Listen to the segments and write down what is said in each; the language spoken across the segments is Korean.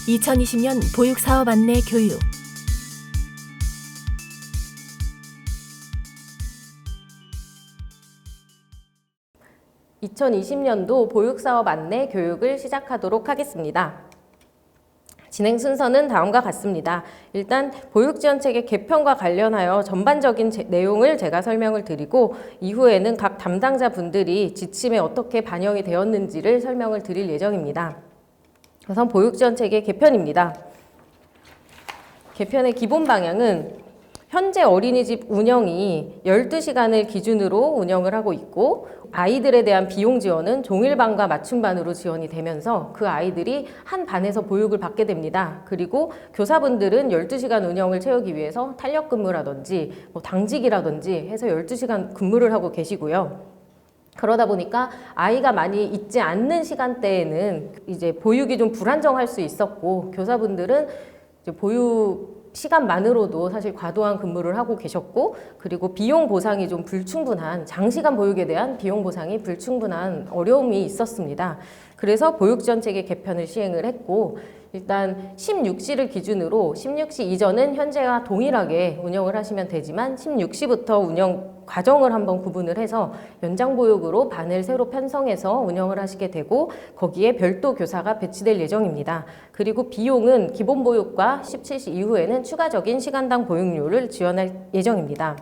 2020년 보육사업 안내 교육. (2020년도) 보육사업 안내 교육을 시작하도록 하겠습니다. 진행 순서는 다음과 같습니다. 일단 보육지원체계 개편과 관련하여 전반적인 내용을 제가 설명을 드리고, 이후에는 각 담당자분들이 지침에 어떻게 반영이 되었는지를 설명을 드릴 예정입니다. 우선 보육지원체계 개편입니다. 개편의 기본 방향은 현재 어린이집 운영이 12시간을 기준으로 운영을 하고 있고, 아이들에 대한 비용 지원은 종일반과 맞춤반으로 지원이 되면서 그 아이들이 한 반에서 보육을 받게 됩니다. 그리고 교사분들은 12시간 운영을 채우기 위해서 탄력 근무라든지 당직이라든지 해서 12시간 근무를 하고 계시고요. 그러다 보니까 아이가 많이 있지 않는 시간대에는 이제 보육이 좀 불안정할 수 있었고, 교사분들은 이제 보육 시간만으로도 사실 과도한 근무를 하고 계셨고, 그리고 비용 보상이 좀 불충분한, 장시간 보육에 대한 비용 보상이 불충분한 어려움이 있었습니다. 그래서 보육지원체계 개편을 시행을 했고, 일단 16시를 기준으로 16시 이전은 현재와 동일하게 운영을 하시면 되지만 16시부터 운영 과정을 한번 구분을 해서 연장보육으로 반을 새로 편성해서 운영을 하시게 되고, 거기에 별도 교사가 배치될 예정입니다. 그리고 비용은 기본보육과 17시 이후에는 추가적인 시간당 보육료를 지원할 예정입니다.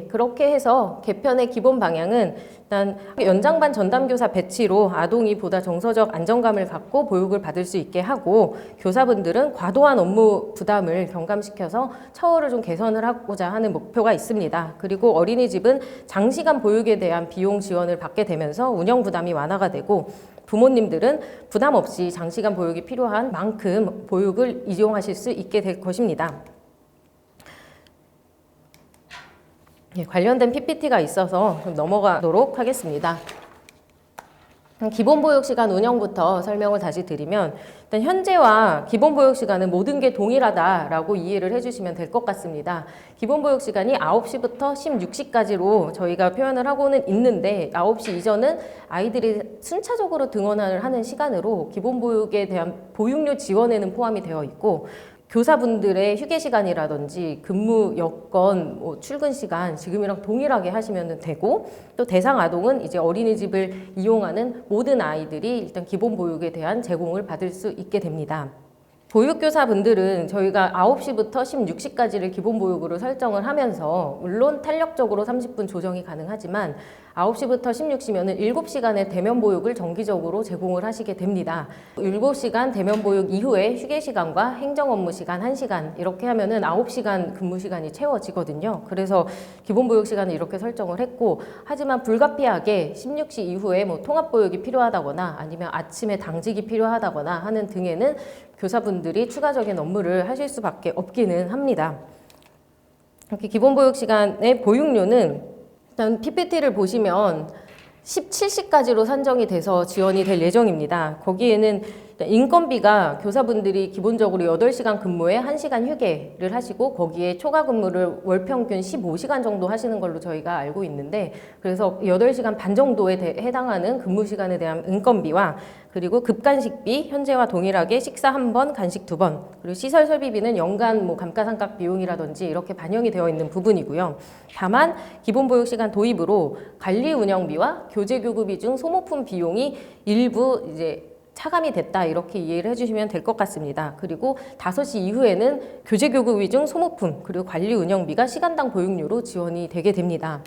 그렇게 해서 개편의 기본 방향은 일단 연장반 전담교사 배치로 아동이 보다 정서적 안정감을 갖고 보육을 받을 수 있게 하고, 교사분들은 과도한 업무 부담을 경감시켜서 처우를 좀 개선을 하고자 하는 목표가 있습니다. 그리고 어린이집은 장시간 보육에 대한 비용 지원을 받게 되면서 운영 부담이 완화가 되고, 부모님들은 부담 없이 장시간 보육이 필요한 만큼 보육을 이용하실 수 있게 될 것입니다. 관련된 PPT가 있어서 좀 넘어가도록 하겠습니다. 기본보육시간 운영부터 설명을 다시 드리면, 일단 현재와 기본보육시간은 모든 게 동일하다라고 이해를 해주시면 될 것 같습니다. 기본보육시간이 9시부터 16시까지로 저희가 표현을 하고는 있는데, 9시 이전은 아이들이 순차적으로 등원을 하는 시간으로 기본보육에 대한 보육료 지원에는 포함이 되어 있고, 교사분들의 휴게 시간이라든지 근무 여건, 출근 시간 지금이랑 동일하게 하시면 되고, 또 대상 아동은 이제 어린이집을 이용하는 모든 아이들이 일단 기본 보육에 대한 제공을 받을 수 있게 됩니다. 보육교사분들은 저희가 9시부터 16시까지를 기본보육으로 설정을 하면서, 물론 탄력적으로 30분 조정이 가능하지만 9시부터 16시면은 7시간의 대면 보육을 정기적으로 제공을 하시게 됩니다. 7시간 대면 보육 이후에 휴게 시간과 행정 업무 시간 1시간, 이렇게 하면은 9시간 근무 시간이 채워지거든요. 그래서 기본 보육 시간을 이렇게 설정을 했고, 하지만 불가피하게 16시 이후에 통합 보육이 필요하다거나 아니면 아침에 당직이 필요하다거나 하는 등에는 교사분들이 추가적인 업무를 하실 수밖에 없기는 합니다. 이렇게 기본 보육 시간의 보육료는 일단 PPT를 보시면 17시까지로 산정이 돼서 지원이 될 예정입니다. 거기에는 인건비가 교사분들이 기본적으로 8시간 근무에 1시간 휴게를 하시고, 거기에 초과 근무를 월 평균 15시간 정도 하시는 걸로 저희가 알고 있는데, 그래서 8시간 반 정도에 해당하는 근무 시간에 대한 인건비와, 그리고 급간식비 현재와 동일하게 식사 1번, 간식 2번, 그리고 시설 설비비는 연간 감가상각 비용이라든지 이렇게 반영이 되어 있는 부분이고요. 다만 기본보육시간 도입으로 관리 운영비와 교재교구비 중 소모품 비용이 일부 이제 차감이 됐다, 이렇게 이해를 해주시면 될 것 같습니다. 그리고 5시 이후에는 교재교구비 중 소모품 그리고 관리 운영비가 시간당 보육료로 지원이 되게 됩니다.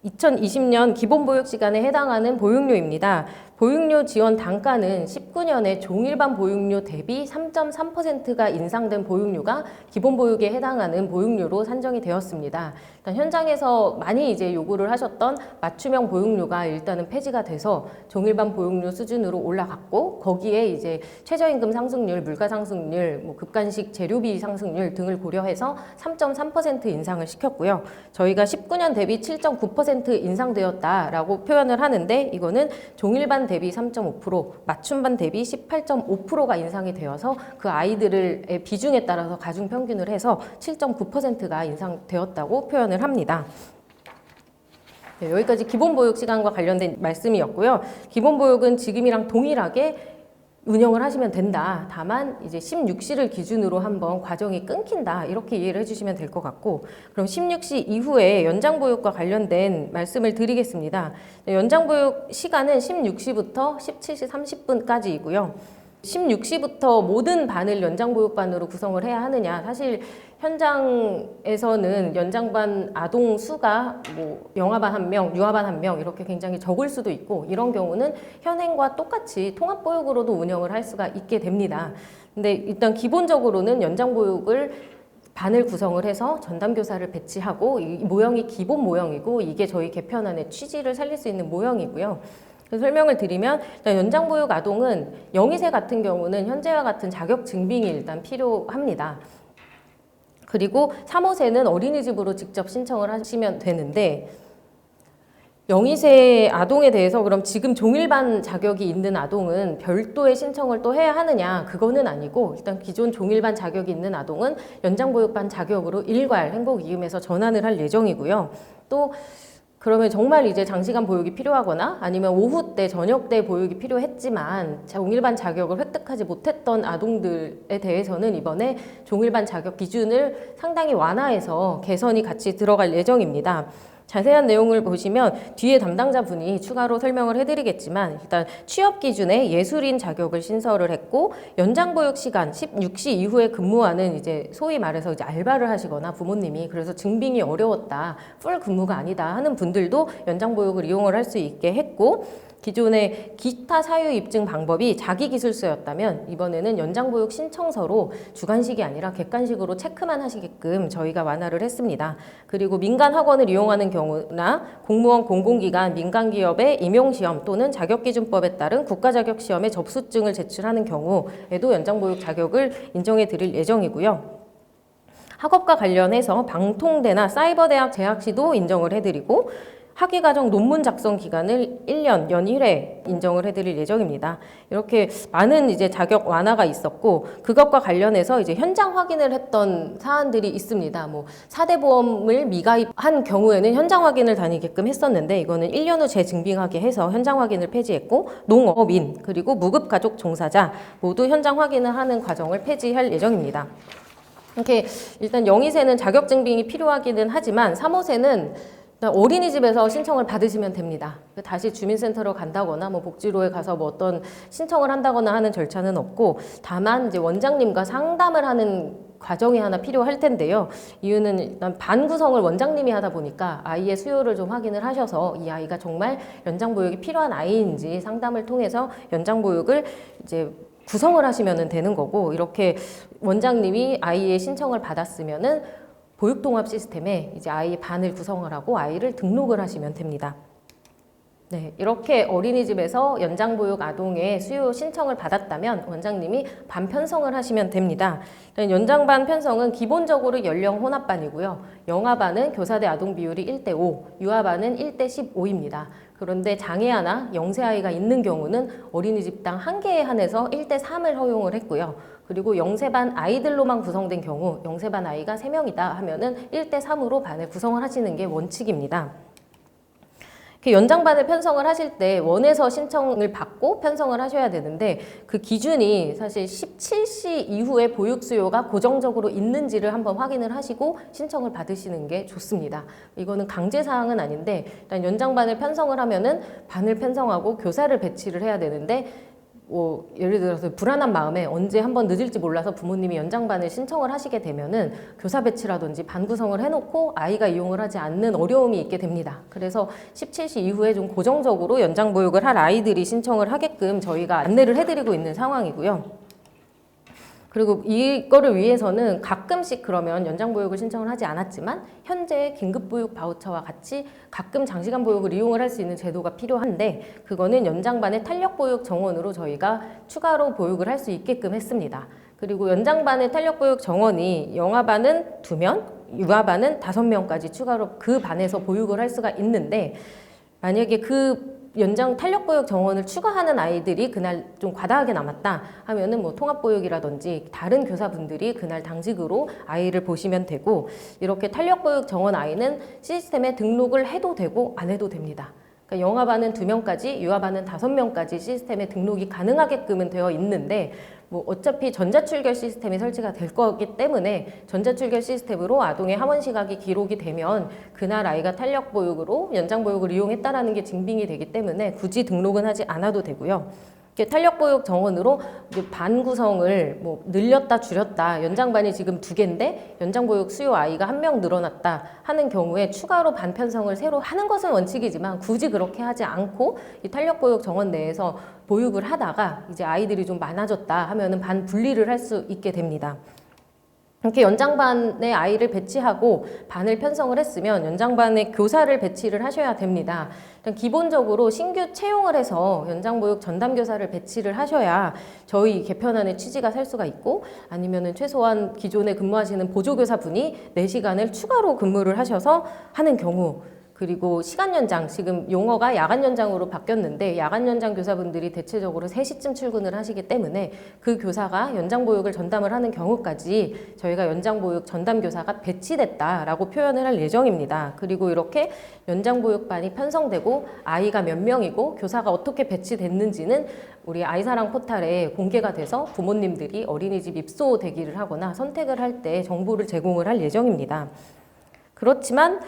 2020년 기본보육 시간에 해당하는 보육료입니다. 보육료 지원 단가는 19년에 종일반 보육료 대비 3.3%가 인상된 보육료가 기본보육에 해당하는 보육료로 산정이 되었습니다. 일단 현장에서 많이 이제 요구를 하셨던 맞춤형 보육료가 일단은 폐지가 돼서 종일반 보육료 수준으로 올라갔고, 거기에 이제 최저임금 상승률, 물가 상승률, 급간식 재료비 상승률 등을 고려해서 3.3% 인상을 시켰고요. 저희가 19년 대비 7.9% 인상되었다라고 표현을 하는데, 이거는 종일반 대비 3.5%, 맞춤반 대비 18.5%가 인상이 되어서 그 아이들의 비중에 따라서 가중 평균을 해서 7.9%가 인상되었다고 표현을 합니다. 여기까지 기본보육 시간과 관련된 말씀이었고요. 기본보육은 지금이랑 동일하게 운영을 하시면 된다. 다만 이제 16시를 기준으로 한번 과정이 끊긴다. 이렇게 이해를 해주시면 될 것 같고, 그럼 16시 이후에 연장보육과 관련된 말씀을 드리겠습니다. 연장보육 시간은 16시부터 17시 30분까지이고요. 16시부터 모든 반을 연장보육반으로 구성을 해야 하느냐. 사실 현장에서는 연장반 아동 수가 뭐 영아반 1명, 유아반 1명 이렇게 굉장히 적을 수도 있고, 이런 경우는 현행과 똑같이 통합보육으로도 운영을 할 수가 있게 됩니다. 근데 일단 기본적으로는 연장보육을 반을 구성을 해서 전담교사를 배치하고, 이 모형이 기본 모형이고, 이게 저희 개편안의 취지를 살릴 수 있는 모형이고요. 설명을 드리면, 일단 연장보육 아동은 영희세 같은 경우는 현재와 같은 자격 증빙이 일단 필요합니다. 그리고 3호세는 어린이집으로 직접 신청을 하시면 되는데, 영희세 아동에 대해서 그럼 지금 종일반 자격이 있는 아동은 별도의 신청을 또 해야 하느냐? 그거는 아니고, 일단 기존 종일반 자격이 있는 아동은 연장보육반 자격으로 일괄 행복이음에서 전환을 할 예정이고요. 또 그러면 정말 이제 장시간 보육이 필요하거나 아니면 오후 때, 저녁 때 보육이 필요했지만 종일반 자격을 획득하지 못했던 아동들에 대해서는 이번에 종일반 자격 기준을 상당히 완화해서 개선이 같이 들어갈 예정입니다. 자세한 내용을 보시면 뒤에 담당자분이 추가로 설명을 해드리겠지만, 일단 취업 기준에 예술인 자격을 신설을 했고, 연장보육 시간 16시 이후에 근무하는 이제 소위 말해서 이제 알바를 하시거나 부모님이 그래서 증빙이 어려웠다, 풀 근무가 아니다 하는 분들도 연장보육을 이용을 할 수 있게 했고, 기존의 기타 사유 입증 방법이 자기기술서였다면 이번에는 연장보육 신청서로 주관식이 아니라 객관식으로 체크만 하시게끔 저희가 완화를 했습니다. 그리고 민간 학원을 이용하는 경우나 공무원 공공기관 민간기업의 임용시험 또는 자격기준법에 따른 국가자격시험의 접수증을 제출하는 경우에도 연장보육 자격을 인정해 드릴 예정이고요. 학업과 관련해서 방통대나 사이버대학 재학 시도 인정을 해드리고, 학위과정 논문 작성 기간을 1년 연 1회 인정을 해드릴 예정입니다. 이렇게 많은 이제 자격 완화가 있었고, 그것과 관련해서 이제 현장 확인을 했던 사안들이 있습니다. 뭐 4대 보험을 미가입한 경우에는 현장 확인을 다니게끔 했었는데, 이거는 1년 후 재증빙하게 해서 현장 확인을 폐지했고, 농업인 그리고 무급가족 종사자 모두 현장 확인을 하는 과정을 폐지할 예정입니다. 이렇게 일단 영희세는 자격 증빙이 필요하기는 하지만 3호세는 어린이집에서 신청을 받으시면 됩니다. 다시 주민센터로 간다거나 뭐 복지로에 가서 뭐 어떤 신청을 한다거나 하는 절차는 없고, 다만 이제 원장님과 상담을 하는 과정이 하나 필요할 텐데요. 이유는 일단 반 구성을 원장님이 하다 보니까 아이의 수요를 좀 확인을 하셔서 이 아이가 정말 연장보육이 필요한 아이인지 상담을 통해서 연장보육을 이제 구성을 하시면 되는 거고, 이렇게 원장님이 아이의 신청을 받았으면은 보육통합 시스템에 이제 아이의 반을 구성을 하고 아이를 등록을 하시면 됩니다. 네, 이렇게 어린이집에서 연장보육 아동의 수요 신청을 받았다면 원장님이 반 편성을 하시면 됩니다. 연장반 편성은 기본적으로 연령 혼합반이고요. 영아반은 교사대 아동 비율이 1대5, 유아반은 1대15입니다. 그런데 장애아나 영세아이가 있는 경우는 어린이집당 1개에 한해서 1대3을 허용을 했고요. 그리고 영세반 아이들로만 구성된 경우, 영세반 아이가 3명이다 하면은 1대3으로 반을 구성을 하시는 게 원칙입니다. 연장반을 편성을 하실 때 원에서 신청을 받고 편성을 하셔야 되는데, 그 기준이 사실 17시 이후에 보육 수요가 고정적으로 있는지를 한번 확인을 하시고 신청을 받으시는 게 좋습니다. 이거는 강제사항은 아닌데, 일단 연장반을 편성을 하면은 반을 편성하고 교사를 배치를 해야 되는데, 예를 들어서 불안한 마음에 언제 한번 늦을지 몰라서 부모님이 연장반을 신청을 하시게 되면은 교사 배치라든지 반 구성을 해놓고 아이가 이용을 하지 않는 어려움이 있게 됩니다. 그래서 17시 이후에 좀 고정적으로 연장보육을 할 아이들이 신청을 하게끔 저희가 안내를 해드리고 있는 상황이고요. 그리고 이거를 위해서는 가끔씩 그러면 연장보육을 신청을 하지 않았지만 현재 긴급보육 바우처와 같이 가끔 장시간 보육을 이용을 할 수 있는 제도가 필요한데, 그거는 연장반의 탄력보육 정원으로 저희가 추가로 보육을 할 수 있게끔 했습니다. 그리고 연장반의 탄력보육 정원이 영아반은 2명, 유아반은 5명까지 추가로 그 반에서 보육을 할 수가 있는데, 만약에 그 연장 탄력보육 정원을 추가하는 아이들이 그날 좀 과다하게 남았다 하면은 뭐 통합보육이라든지 다른 교사분들이 그날 당직으로 아이를 보시면 되고, 이렇게 탄력보육 정원 아이는 시스템에 등록을 해도 되고 안 해도 됩니다. 그러니까 영아반은 2명까지, 유아반은 5명까지 시스템에 등록이 가능하게끔은 되어 있는데 뭐 어차피 전자출결 시스템이 설치가 될 거기 때문에 전자출결 시스템으로 아동의 하원 시각이 기록이 되면 그날 아이가 탄력 보육으로 연장 보육을 이용했다라는 게 증빙이 되기 때문에 굳이 등록은 하지 않아도 되고요. 탄력 보육 정원으로 반 구성을 뭐 늘렸다 줄였다, 연장반이 지금 2개인데 연장 보육 수요 아이가 1명 늘어났다 하는 경우에 추가로 반 편성을 새로 하는 것은 원칙이지만 굳이 그렇게 하지 않고 이 탄력 보육 정원 내에서 보육을 하다가 이제 아이들이 좀 많아졌다 하면은 반 분리를 할 수 있게 됩니다. 이렇게 연장반에 아이를 배치하고 반을 편성을 했으면 연장반에 교사를 배치를 하셔야 됩니다. 일단 기본적으로 신규 채용을 해서 연장보육 전담교사를 배치를 하셔야 저희 개편안의 취지가 살 수가 있고, 아니면은 최소한 기존에 근무하시는 보조교사분이 4시간을 추가로 근무를 하셔서 하는 경우, 그리고 시간 연장, 지금 용어가 야간 연장으로 바뀌었는데 야간 연장 교사분들이 대체적으로 3시쯤 출근을 하시기 때문에 그 교사가 연장 보육을 전담을 하는 경우까지 저희가 연장 보육 전담 교사가 배치됐다라고 표현을 할 예정입니다. 그리고 이렇게 연장 보육반이 편성되고 아이가 몇 명이고 교사가 어떻게 배치됐는지는 우리 아이사랑 포탈에 공개가 돼서 부모님들이 어린이집 입소 대기를 하거나 선택을 할 때 정보를 제공을 할 예정입니다. 그렇지만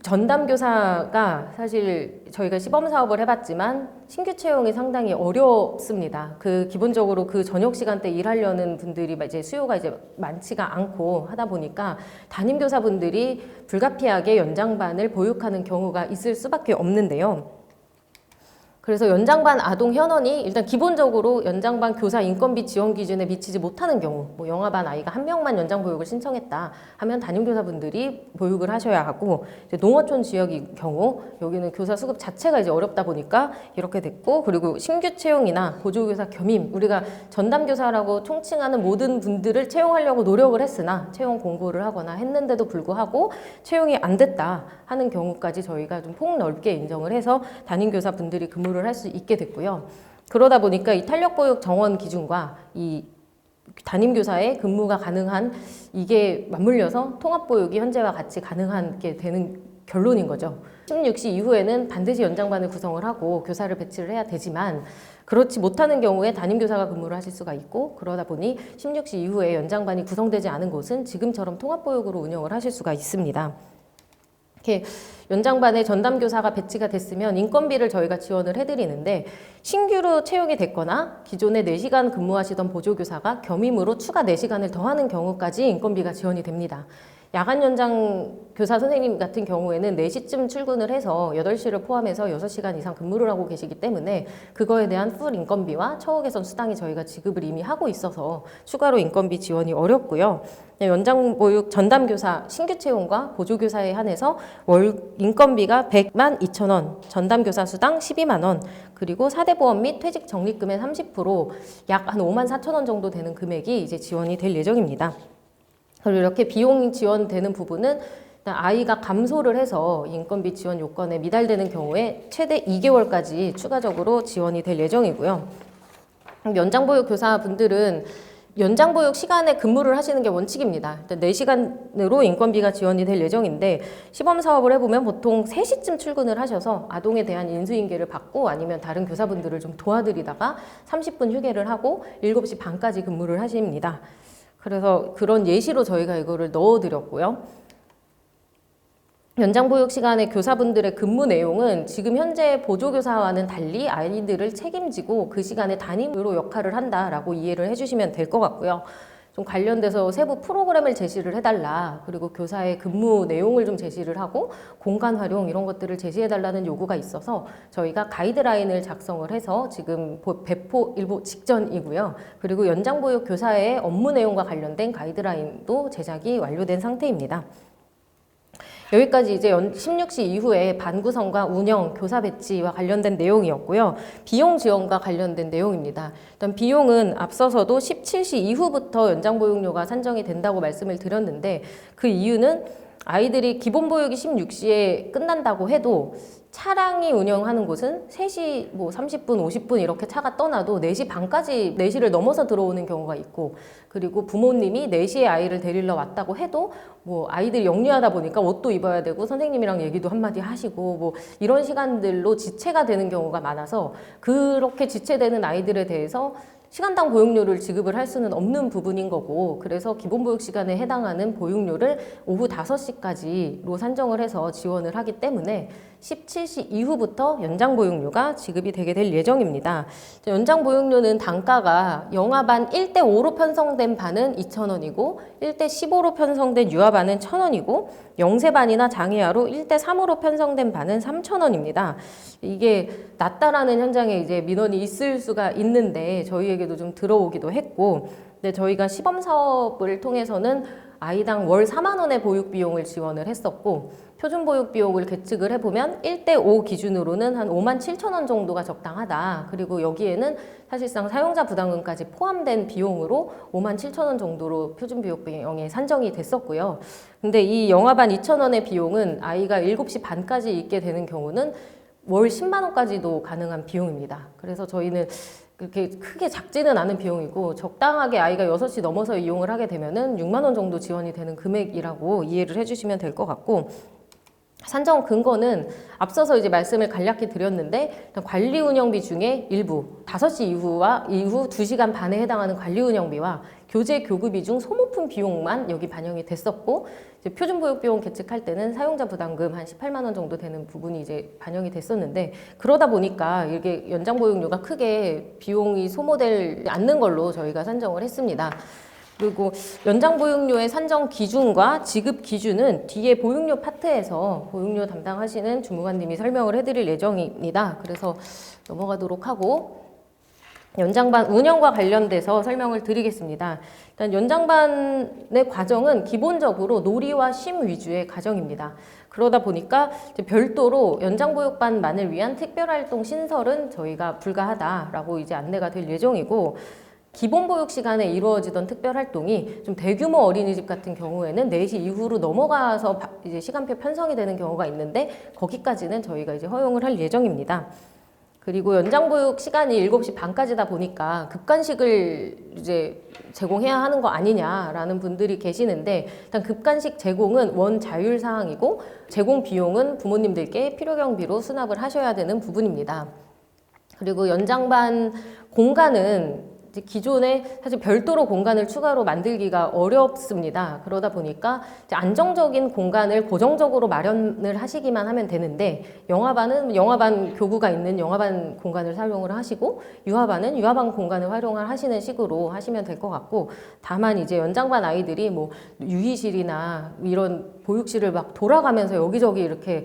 전담교사가 사실 저희가 시범 사업을 해봤지만 신규 채용이 상당히 어렵습니다. 기본적으로 그 저녁 시간대 일하려는 분들이 이제 수요가 이제 많지가 않고 하다 보니까 담임교사분들이 불가피하게 연장반을 보육하는 경우가 있을 수밖에 없는데요. 그래서 연장반 아동 현원이 일단 기본적으로 연장반 교사 인건비 지원 기준에 미치지 못하는 경우, 뭐 영아반 아이가 1명만 연장 보육을 신청했다 하면 담임교사분들이 보육을 하셔야 하고, 이제 농어촌 지역의 경우 여기는 교사 수급 자체가 이제 어렵다 보니까 이렇게 됐고, 그리고 신규 채용이나 보조교사 겸임, 우리가 전담교사라고 총칭하는 모든 분들을 채용하려고 노력을 했으나 채용 공고를 하거나 했는데도 불구하고 채용이 안 됐다 하는 경우까지 저희가 좀 폭넓게 인정을 해서 담임교사분들이 근무를 할 수 있게 됐고요. 그러다 보니까 이 탄력보육 정원 기준과 이 담임교사의 근무가 가능한 이게 맞물려서 통합보육이 현재와 같이 가능하게 되는 결론인 거죠. 16시 이후에는 반드시 연장반을 구성을 하고 교사를 배치를 해야 되지만 그렇지 못하는 경우에 담임교사가 근무를 하실 수가 있고, 그러다 보니 16시 이후에 연장반이 구성되지 않은 곳은 지금처럼 통합보육으로 운영을 하실 수가 있습니다. 이렇게 연장반에 전담교사가 배치가 됐으면 인건비를 저희가 지원을 해드리는데, 신규로 채용이 됐거나 기존에 4시간 근무하시던 보조교사가 겸임으로 추가 4시간을 더하는 경우까지 인건비가 지원이 됩니다. 야간 연장 교사 선생님 같은 경우에는 4시쯤 출근을 해서 8시를 포함해서 6시간 이상 근무를 하고 계시기 때문에 그거에 대한 풀 인건비와 처우 개선 수당이 저희가 지급을 이미 하고 있어서 추가로 인건비 지원이 어렵고요. 연장보육 전담교사 신규 채용과 보조교사에 한해서 월 인건비가 100만 2천 원, 전담교사 수당 12만 원, 그리고 4대 보험 및 퇴직 적립금의 30%, 약 한 5만 4천 원 정도 되는 금액이 이제 지원이 될 예정입니다. 그리고 이렇게 비용 지원되는 부분은 아이가 감소를 해서 인건비 지원 요건에 미달되는 경우에 최대 2개월까지 추가적으로 지원이 될 예정이고요. 연장보육 교사분들은 연장보육 시간에 근무를 하시는 게 원칙입니다. 4시간으로 인건비가 지원이 될 예정인데, 시범 사업을 해보면 보통 3시쯤 출근을 하셔서 아동에 대한 인수인계를 받고 아니면 다른 교사분들을 좀 도와드리다가 30분 휴게를 하고 7시 반까지 근무를 하십니다. 그래서 그런 예시로 저희가 이거를 넣어드렸고요. 연장보육 시간에 교사분들의 근무 내용은 지금 현재 보조교사와는 달리 아이들을 책임지고 그 시간에 담임으로 역할을 한다라고 이해를 해주시면 될 것 같고요. 좀 관련돼서 세부 프로그램을 제시를 해달라, 그리고 교사의 근무 내용을 좀 제시를 하고 공간 활용 이런 것들을 제시해달라는 요구가 있어서 저희가 가이드라인을 작성을 해서 지금 배포 일부 직전이고요. 그리고 연장보육 교사의 업무 내용과 관련된 가이드라인도 제작이 완료된 상태입니다. 여기까지 이제 16시 이후에 반구성과 운영, 교사 배치와 관련된 내용이었고요. 비용 지원과 관련된 내용입니다. 일단 비용은 앞서서도 17시 이후부터 연장보육료가 산정이 된다고 말씀을 드렸는데, 그 이유는 아이들이 기본 보육이 16시에 끝난다고 해도 차량이 운영하는 곳은 3시 뭐 30분, 50분 이렇게 차가 떠나도 4시 반까지 4시를 넘어서 들어오는 경우가 있고, 그리고 부모님이 4시에 아이를 데리러 왔다고 해도 뭐 아이들이 영유하다 보니까 옷도 입어야 되고 선생님이랑 얘기도 한마디 하시고 뭐 이런 시간들로 지체가 되는 경우가 많아서, 그렇게 지체되는 아이들에 대해서 시간당 보육료를 지급을 할 수는 없는 부분인 거고, 그래서 기본 보육 시간에 해당하는 보육료를 오후 5시까지로 산정을 해서 지원을 하기 때문에 17시 이후부터 연장 보육료가 지급이 되게 될 예정입니다. 연장 보육료는 단가가 영아반 1대5로 편성된 반은 2,000원이고 1대15로 편성된 유아반은 1,000원이고 영세반이나 장애아로 1대3으로 편성된 반은 3,000원입니다. 이게 낮다라는 현장에 이제 민원이 있을 수가 있는데 저희에게도 좀 들어오기도 했고, 근데 저희가 시범 사업을 통해서는 아이당 월 4만 원의 보육 비용을 지원을 했었고, 표준 보육 비용을 계측을 해보면 1대5 기준으로는 한 5만 7천 원 정도가 적당하다. 그리고 여기에는 사실상 사용자 부담금까지 포함된 비용으로 5만 7천 원 정도로 표준 보육 비용이 산정이 됐었고요. 근데 이 영아반 2천 원의 비용은 아이가 7시 반까지 있게 되는 경우는 월 10만 원까지도 가능한 비용입니다. 그래서 저희는 그렇게 크게 작지는 않은 비용이고, 적당하게 아이가 6시 넘어서 이용을 하게 되면은 6만 원 정도 지원이 되는 금액이라고 이해를 해주시면 될 것 같고, 산정 근거는 앞서서 이제 말씀을 간략히 드렸는데, 관리 운영비 중에 일부 5시 이후 2시간 반에 해당하는 관리 운영비와 교재 교구비 중 소모품 비용만 여기 반영이 됐었고, 이제 표준 보육 비용 계측할 때는 사용자 부담금 한 18만 원 정도 되는 부분이 이제 반영이 됐었는데, 그러다 보니까 이게 연장 보육료가 크게 비용이 소모되지 않는 걸로 저희가 산정을 했습니다. 그리고 연장 보육료의 산정 기준과 지급 기준은 뒤에 보육료 파트에서 보육료 담당하시는 주무관님이 설명을 해드릴 예정입니다. 그래서 넘어가도록 하고, 연장반 운영과 관련돼서 설명을 드리겠습니다. 일단 연장반의 과정은 기본적으로 놀이와 쉼 위주의 과정입니다. 그러다 보니까 이제 별도로 연장보육반만을 위한 특별활동 신설은 저희가 불가하다라고 이제 안내가 될 예정이고, 기본 보육 시간에 이루어지던 특별 활동이 좀 대규모 어린이집 같은 경우에는 4시 이후로 넘어가서 이제 시간표 편성이 되는 경우가 있는데, 거기까지는 저희가 이제 허용을 할 예정입니다. 그리고 연장 보육 시간이 7시 반까지다 보니까 급간식을 이제 제공해야 하는 거 아니냐라는 분들이 계시는데, 일단 급간식 제공은 원 자율 사항이고 제공 비용은 부모님들께 필요경비로 수납을 하셔야 되는 부분입니다. 그리고 연장반 공간은 기존에 사실 별도로 공간을 추가로 만들기가 어렵습니다. 그러다 보니까 이제 안정적인 공간을 고정적으로 마련을 하시기만 하면 되는데, 영아반은 영아반 교구가 있는 영아반 공간을 사용을 하시고, 유아반은 유아반 공간을 활용을 하시는 식으로 하시면 될 것 같고, 다만 이제 연장반 아이들이 뭐 유의실이나 이런 보육실을 막 돌아가면서 여기저기 이렇게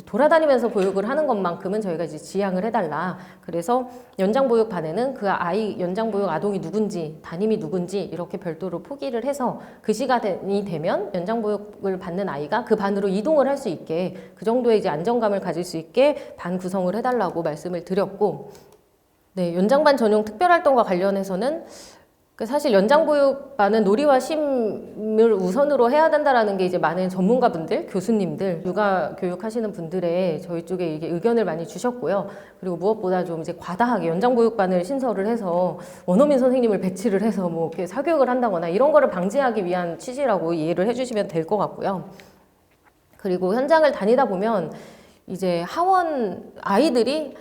돌아다니면서 보육을 하는 것만큼은 저희가 이제 지양을 해달라. 그래서 연장보육반에는 그 아이, 연장보육 아동이 누군지, 담임이 누군지 이렇게 별도로 포기를 해서 그 시간이 되면 연장보육을 받는 아이가 그 반으로 이동을 할 수 있게, 그 정도의 이제 안정감을 가질 수 있게 반 구성을 해달라고 말씀을 드렸고, 네, 연장반 전용 특별활동과 관련해서는 사실 연장보육반은 놀이와 쉼을 우선으로 해야 된다라는 게 이제 많은 전문가분들, 교수님들, 육아 교육하시는 분들의 저희 쪽에 이게 의견을 많이 주셨고요. 그리고 무엇보다 좀 이제 과다하게 연장보육반을 신설을 해서 원어민 선생님을 배치를 해서 뭐 이렇게 사교육을 한다거나 이런 거를 방지하기 위한 취지라고 이해를 해주시면 될 것 같고요. 그리고 현장을 다니다 보면 이제 하원 아이들이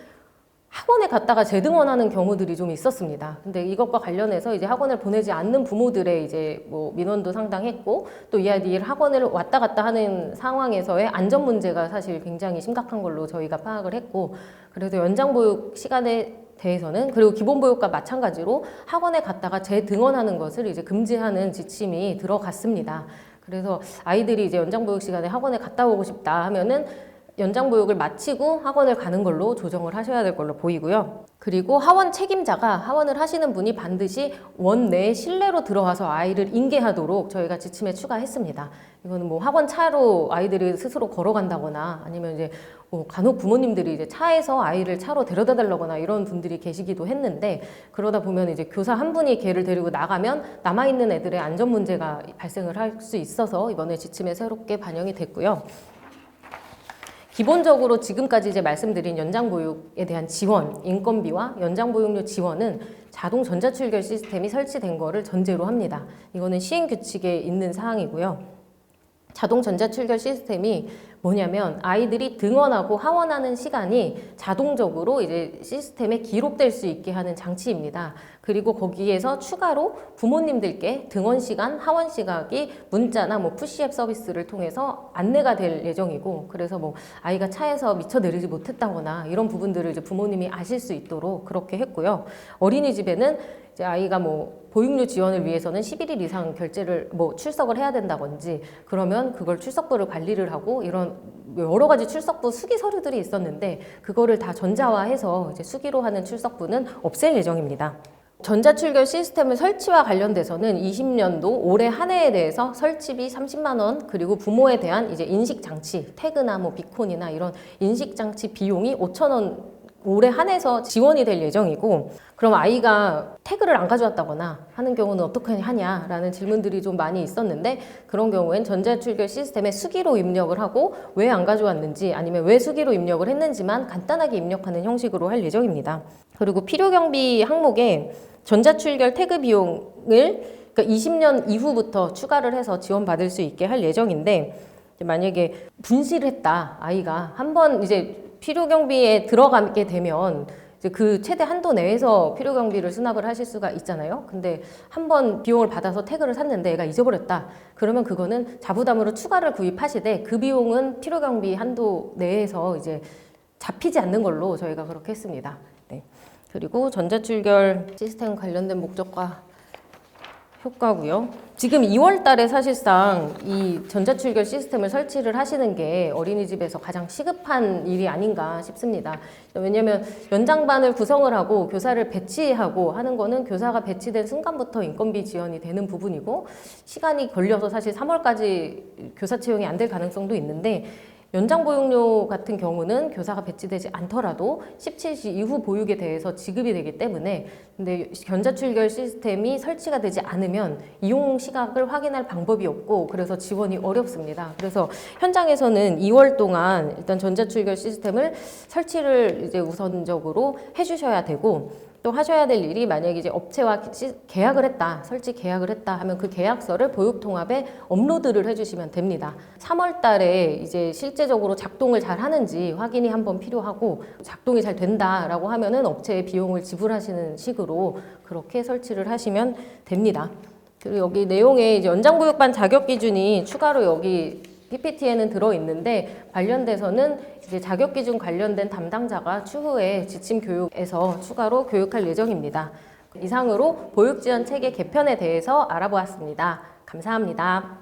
학원에 갔다가 재등원하는 경우들이 좀 있었습니다. 근데 이것과 관련해서 이제 학원을 보내지 않는 부모들의 이제 뭐 민원도 상당했고, 또 이 아이들이 학원을 왔다 갔다 하는 상황에서의 안전 문제가 사실 굉장히 심각한 걸로 저희가 파악을 했고, 그래서 연장보육 시간에 대해서는, 그리고 기본보육과 마찬가지로 학원에 갔다가 재등원하는 것을 이제 금지하는 지침이 들어갔습니다. 그래서 아이들이 이제 연장보육 시간에 학원에 갔다 오고 싶다 하면은 연장 보육을 마치고 학원을 가는 걸로 조정을 하셔야 될 걸로 보이고요. 그리고 하원 책임자가 하원을 하시는 분이 반드시 원 내 실내로 들어와서 아이를 인계하도록 저희가 지침에 추가했습니다. 이거는 뭐 학원 차로 아이들이 스스로 걸어간다거나 아니면 이제 간혹 부모님들이 이제 차에서 아이를 차로 데려다 달라거나 이런 분들이 계시기도 했는데, 그러다 보면 이제 교사 한 분이 걔를 데리고 나가면 남아있는 애들의 안전 문제가 발생을 할 수 있어서 이번에 지침에 새롭게 반영이 됐고요. 기본적으로 지금까지 이제 말씀드린 연장보육에 대한 지원, 인건비와 연장보육료 지원은 자동 전자출결 시스템이 설치된 거를 전제로 합니다. 이거는 시행규칙에 있는 사항이고요. 자동 전자출결 시스템이 뭐냐면 아이들이 등원하고 하원하는 시간이 자동적으로 이제 시스템에 기록될 수 있게 하는 장치입니다. 그리고 거기에서 추가로 부모님들께 등원 시간, 하원 시각이 문자나 뭐 푸시앱 서비스를 통해서 안내가 될 예정이고, 그래서 뭐 아이가 차에서 미처 내리지 못했다거나 이런 부분들을 이제 부모님이 아실 수 있도록 그렇게 했고요. 어린이집에는 이제 아이가 뭐 보육료 지원을 위해서는 11일 이상 결제를 뭐 출석을 해야 된다든지, 그러면 그걸 출석부를 관리를 하고 이런 여러 가지 출석부 수기 서류들이 있었는데 그거를 다 전자화해서 이제 수기로 하는 출석부는 없앨 예정입니다. 전자출결 시스템을 설치와 관련돼서는 20년도 올해 한 해에 대해서 설치비 30만 원, 그리고 부모에 대한 이제 인식장치, 태그나 뭐 비콘이나 이런 인식장치 비용이 5천 원 올해 한해서 지원이 될 예정이고, 그럼 아이가 태그를 안 가져왔다거나 하는 경우는 어떻게 하냐라는 질문들이 좀 많이 있었는데, 그런 경우엔 전자출결 시스템에 수기로 입력을 하고 왜 안 가져왔는지 아니면 왜 수기로 입력을 했는지만 간단하게 입력하는 형식으로 할 예정입니다. 그리고 필요경비 항목에 전자출결 태그 비용을 그러니까 20년 이후부터 추가를 해서 지원받을 수 있게 할 예정인데, 만약에 분실을 했다, 아이가 한번 이제 필요경비에 들어가게 되면 이제 그 최대 한도 내에서 필요경비를 수납을 하실 수가 있잖아요. 근데 한번 비용을 받아서 태그를 샀는데 얘가 잊어버렸다. 그러면 그거는 자부담으로 추가를 구입하시되 그 비용은 필요경비 한도 내에서 이제 잡히지 않는 걸로 저희가 그렇게 했습니다. 네. 그리고 전자출결 시스템 관련된 목적과 효과고요. 지금 2월 달에 사실상 이 전자출결 시스템을 설치를 하시는 게 어린이집에서 가장 시급한 일이 아닌가 싶습니다. 왜냐하면 연장반을 구성을 하고 교사를 배치하고 하는 거는 교사가 배치된 순간부터 인건비 지원이 되는 부분이고, 시간이 걸려서 사실 3월까지 교사 채용이 안 될 가능성도 있는데, 연장보육료 같은 경우는 교사가 배치되지 않더라도 17시 이후 보육에 대해서 지급이 되기 때문에, 근데 전자출결 시스템이 설치가 되지 않으면 이용 시각을 확인할 방법이 없고 그래서 지원이 어렵습니다. 그래서 현장에서는 2월 동안 일단 전자출결 시스템을 설치를 이제 우선적으로 해주셔야 되고, 또 하셔야 될 일이, 만약에 이제 업체와 계약을 했다, 설치 계약을 했다 하면 그 계약서를 보육통합에 업로드를 해주시면 됩니다. 3월 달에 이제 실제적으로 작동을 잘 하는지 확인이 한번 필요하고, 작동이 잘 된다라고 하면은 업체에 비용을 지불하시는 식으로 그렇게 설치를 하시면 됩니다. 그리고 여기 내용에 이제 연장보육반 자격 기준이 추가로 여기 PPT에는 들어있는데, 관련돼서는 이제 자격 기준 관련된 담당자가 추후에 지침 교육에서 추가로 교육할 예정입니다. 이상으로 보육지원 체계 개편에 대해서 알아보았습니다. 감사합니다.